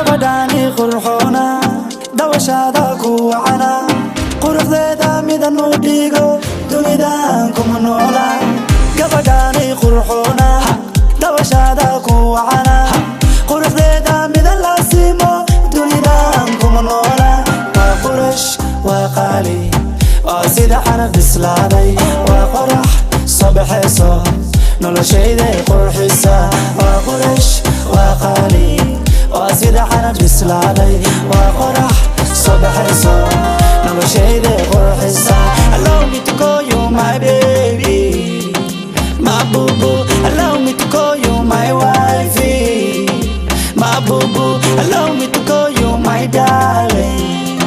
gabadhaani qurxoona dawashada ku wacana quruxdeeda midan u dhigo dunidan kuma noola gabadhaani qurxoona dawashada ku wacana quruxdeeda midan la simo dunidan kuma noola waa qurash waa qaali waa sida xaraf bislaaday waa qorax صبحيسو noloshayda qurxisa waa qurash waa qaali waa sida xaraf bislaaday waa qorax صبحيسو noloshayda qurxisa allow me to call you my baby my boo boo allow me to call you my wifey my boo boo allow me to call you my darling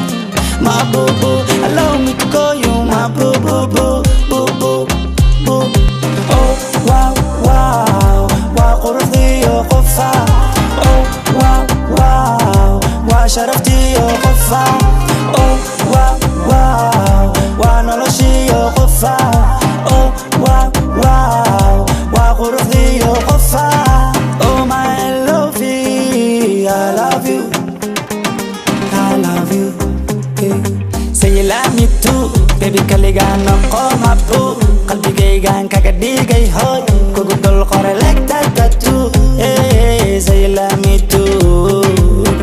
my boo boo allow me to call you my boo boo boo boo boo boo oh wow wow wa quruxdi yo qofa oh wow wow wa sharafti yo qofa oh wow wow wa noloshi yo qofa oh wow wow wa quruxdi yo qofa oh my lovey I love you I love you say you love me too baby kaligaan qoma boo qalbigaygan kaga dhigay hoy kugu dul qore legta tattoo say you love me too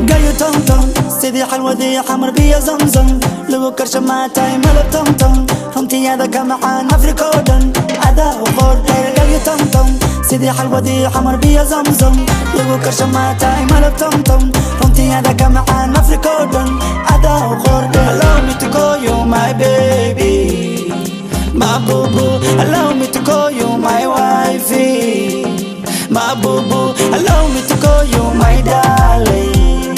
gayo tom tom sidii xalwadii xamar biyo zamzam lagu karsho maatay malab tom tom runtiyaada ka macaan afrika oo dhan adaa u qordheer gayo tom tom sidii xalwadii xamar biyo zamzam lagu karsho maatay malab tom tom runtiyaada ka macaan afrika oo dhan adaa u qordheer allow me to call you my baby my boo boo allow me to call you my wifey my boo boo allow me to call you my darling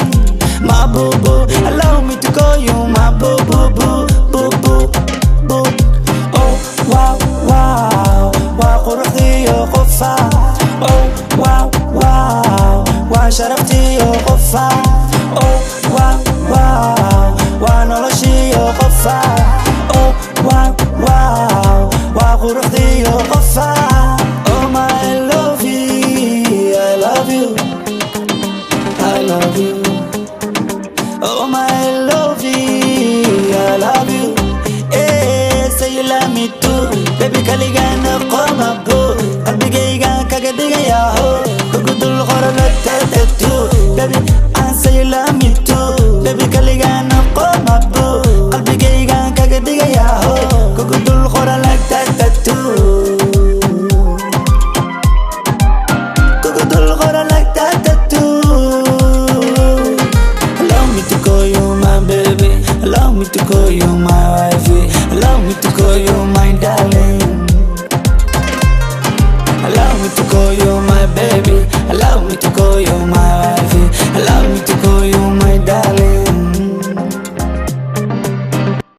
my boo boo allow me to call you my boo boo boo boo boo boo oh wow wow wa quruxdi yo qofa oh wow wow wa sharafti yo qofa oh wow wow wa noloshi yo qofa oh wow wow wa quruxdi yo qofa oh my lovey I love you I love you oh my lovey I love you say you love me too baby kaligaan qoma boo qalbigaygan kaga dhigaya ho kugu dul qore legta tattoo baby I say you love me too baby kaligaan qoma boo qalbigaygan kaga dhigaya ho kugu dul qore legta tattoo kugu dul qore legta tattoo allow me to call you my baby allow me to call you my wifey allow me to call you